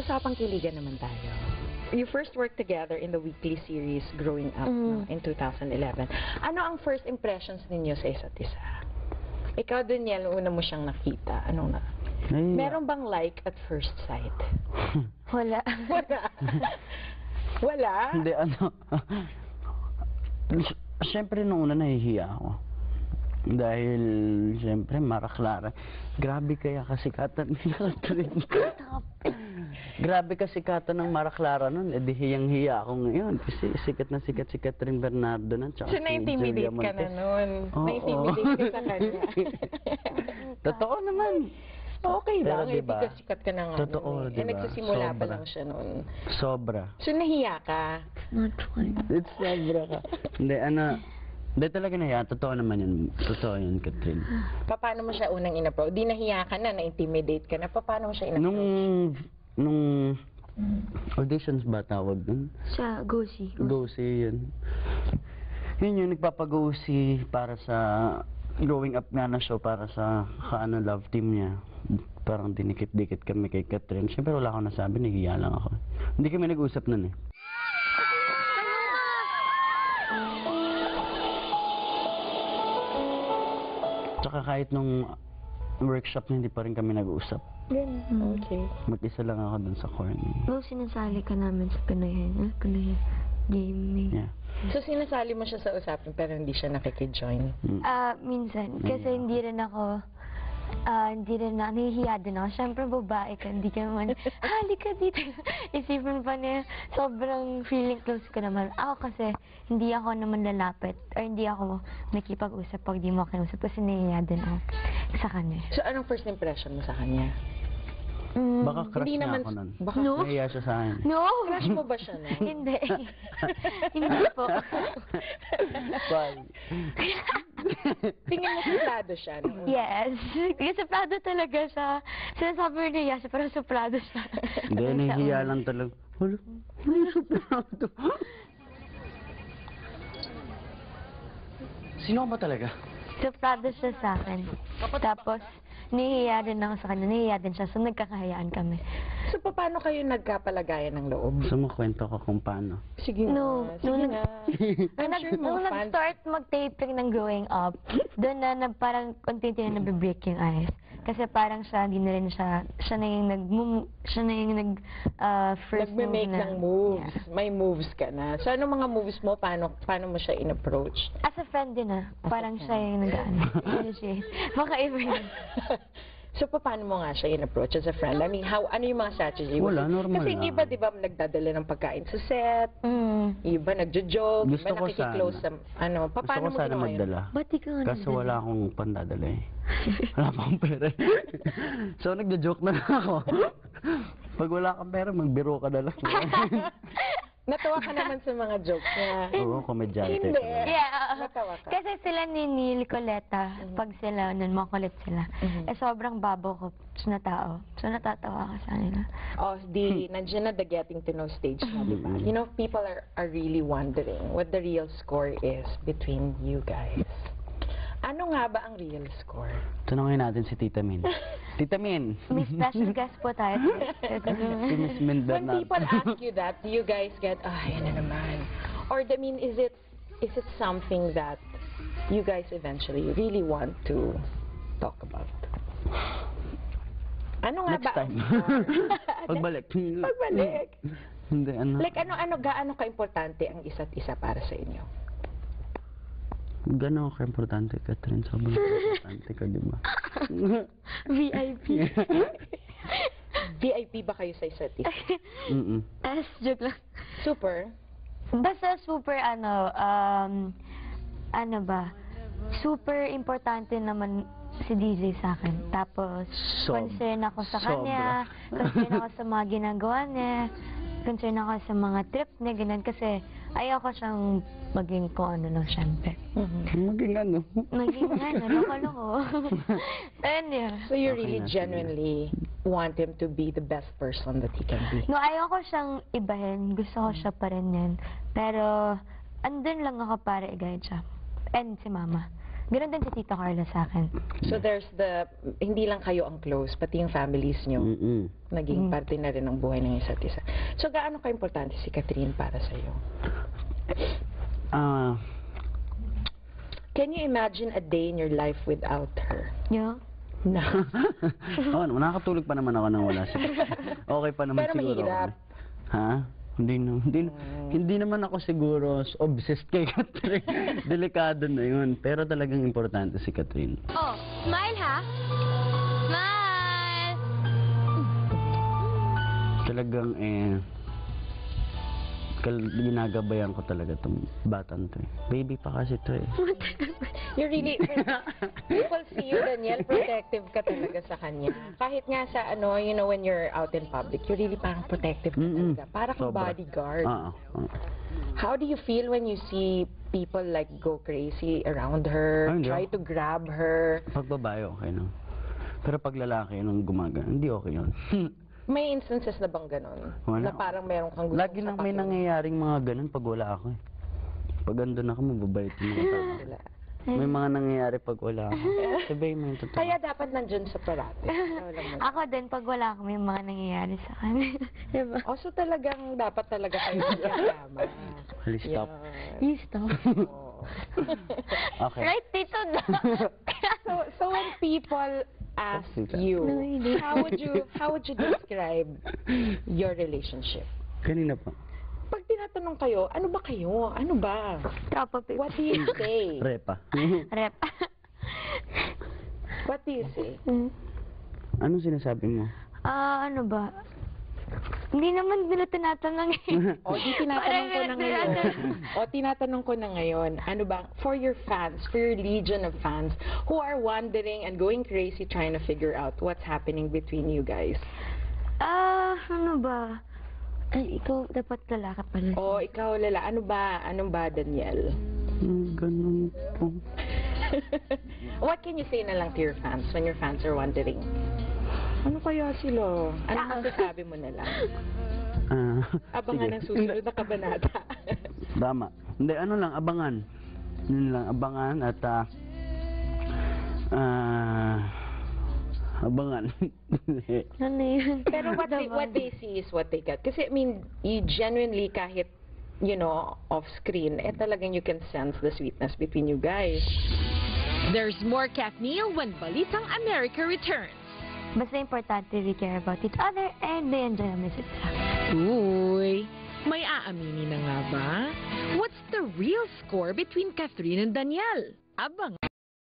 usapang kiligan naman tayo. You first worked together in the weekly series Growing Up no, in 2011. Ano ang first impressions ninyo sa isa't isa? Ikaw, Daniel, una mo siyang nakita. Ano na? Meron bang like at first sight? Wala. Wala. Wala? Hindi, Siyempre, nung una nahihiya ako. Dahil, siyempre, Mara Clara. Grabe kaya kasikatan nila. Grabe kasikatan ng Mara Clara nun. Eh, di hiyang-hiya ako ngayon. Kasi sikat na sikat si Catherine Bernardo na. So, na-intimidate ka na nun. Na-intimidate ka sa kanya. Totoo naman. Okay lang. Pero, diba, Hindi ka sikat ka na nga. totoo, nun, diba? nagsisimula pa Sobra. lang siya nun. Sobra. So, nahiya ka? Not fine. It's sobra ka. Hindi talaga nahiya. Totoo naman yun. Totoo yun, Catherine. Paano mo siya unang in-approach? Di nahiya ka na, na-intimidate ka na. Paano mo siya in-approach? Nung auditions ba tawag dun? Sa Gosi. Go-see yun. Yun yung nagpapag-go-see para sa growing up nga na show para sa love team niya. Parang dinikit-dikit kami kay Catherine. Siyempre wala akong nasabi, nahihiya lang ako. Hindi kami nag-usap nun eh. Tsaka kahit nung workshop na hindi pa rin kami nag-usap. Okay. Mag-isa lang ako dun sa corner. No, sinasali ka namin sa Pinoy. Pinoy gaming. Yeah. So, sinasali mo siya sa usapin pero hindi siya nakikijoin? Minsan. Kasi hindi rin ako, nahihiya din ako. Siyempre, babae ka, hindi ka naman, halika dito. Isipin pa niya, sobrang feeling close ko naman. Ako kasi, hindi ako naman lalapit, or hindi ako nakipag-usap pag di mo kinusap, kasi nahihiya din ako sa kanya. So, anong first impression mo sa kanya? Baka crush Hindi niya naman, ako nun. baka No. Nahiya siya sa akin. No! crush mo ba siya nun? Hindi. Hindi po. Why? Tingin mo suplado siya. No? Yes. Kasi suplado talaga siya. Sinasabi mo niya siya, pero suplado siya. Hindi, nahihiya lang talaga. Wala, may suplado. Sino ba talaga? Suplado siya sa akin. Tapos, nahihiya din ako sa kanya. Nahihiya din siya. So, nagkakahayaan kami. So, paano kayo nagkapalagayan ng loob? Gusto mo kwento ko kung paano? Sige No, nga. Sige no, nga. Nung nag-start mag-taping ng Growing Up, doon na parang unti-unti na nabibreak yung ice. Kasi parang siya, hindi na rin siya na yung first move Nagme-make na. ng moves. Yeah. May moves ka na. So, ano mga moves mo? Paano mo siya in-approach? As a friend din parang siya yung nag-initiate. Makaiba yun. So, paano mo nga siya in-approach as a friend? I mean, ano yung mga strategy? Wala, normal Kasi lang. iba, di ba, nagdadala ng pagkain sa set, iba nagjo-joke, Gusto iba ko nakikiclose sa, Gusto paano ko mo sana ginawa yun? magdala. Ba't di ka nga Kaso wala akong pandadala eh. Wala pa akong pera. So, nagjo-joke na lang ako. Pag wala kang pera, magbiro ka na lang. Natawa ka naman sa mga jokes niya. Oo, komedyante. Hindi. Yeah. Natawa ka. Kasi sila ni Neil Coleta, pag sila, nun makulit sila, sobrang babo ko na tao. So, natatawa ka sa kanila. Oh, nandiyan na the getting to know stage na, di ba? You know, people are really wondering what the real score is between you guys. Ano nga ba ang real score? Tanungin natin si Tita Min. Tita Min! May special guest po tayo. Si Miss Min When Bernard. people ask you that, do you guys get, yan na naman? Or, I mean, is it something that you guys eventually really want to talk about? Ano nga Next ba? time. Pagbalik. Pagbalik. Hindi, ano. Like, gaano ka-importante ang isa't isa para sa inyo? Gano'n ka-importante, Catherine. Sobrang importante ka, di ba? VIP. VIP ba kayo sa isa't isa? Joke lang. Super? Basta super super importante naman si DJ sa akin. Tapos, concern ako sa kanya, concern ako sa mga ginagawa niya, concern ako sa mga trip niya, ganun. Kasi ayoko siyang maging kung ano lang, syempre. Maging ano? Maging loko-loko. And yeah. So you Okay really na, sige. genuinely want him to be the best person that he can be? No, ayoko siyang ibahin. Gusto ko siya pa rin yan. Pero, andun lang ako para i-guide siya. And si Mama. Ganun din si Tito Carlo sa akin. So there's hindi lang kayo ang close, pati yung families nyo. Naging parte na rin ng buhay ng isa't isa. So gaano ka-importante si Catherine para sa'yo? Can you imagine a day in your life without her? Yeah. No. Oo, nakakatulog pa naman ako nang wala siya. Okay pa naman Pero siguro. mahirap. Ha? Hindi naman ako siguro obsessed kay Catherine. Delikado na yun. Pero talagang importante si Catherine. Oh, smile ha? Smile! Talagang ginagabayan ko talaga itong batan to eh. Baby pa kasi to eh. You really, people see you, Daniel, protective ka talaga sa kanya. Kahit nga sa you know, when you're out in public, you really parang protective ka talaga. Para kang Sobra. bodyguard. Oo. How do you feel when you see people like go crazy around her, Ay, hindi try ako. to grab her? Pag babae, okay no? Pero pag lalaki nung gumagana, hindi okay yun. May instances na bang ganon? Wala. Na parang meron kang gusto Lagi lang may nangyayaring mga ganun pag wala ako eh. Pag andun ako, mababait yung mga tao. May mga nangyayari pag wala ako. Sabihin mo yung totoo. Kaya dapat nandyan sa parate. Ako din, pag wala ako, may mga nangyayari sa akin. Diba? Oh, so talagang dapat talaga kayo magkasama. Please stop. You stop. Oh. Okay. Right, Tito? So when people ask you, No, hindi. how would you describe your relationship? Kanina pa. Pag tinatanong kayo, ano ba kayo? Ano ba? Tropa pips. What do you say? Repa. Rep. What do you say? Anong sinasabi mo? Ano ba? Hindi naman nila tinatanong eh. O, di tinatanong ko na ngayon. Tinatanong ko na ngayon, ano ba, for your fans, for your legion of fans, who are wondering and going crazy trying to figure out what's happening between you guys. Ano ba? Ay, ikaw dapat lalaki pala. O, ikaw lala, ano ba, Daniel? Ganun po. What can you say na lang to your fans when your fans are wondering? Ano kaya sila? Ano masasabi mo na lang? Abangan ang susunod na kabanata. Tama. Hindi, ano lang, abangan. Yun lang, abangan at abangan. Ano yun? Pero what they see is what they get. Kasi I mean, you genuinely kahit, you know, off screen, talagang you can sense the sweetness between you guys. There's more Kathniel when Balitang America returns. Basta importante, we care about each other and they enjoy the music. Uy, may aaminin na nga ba? What's the real score between Catherine and Daniel? Abang.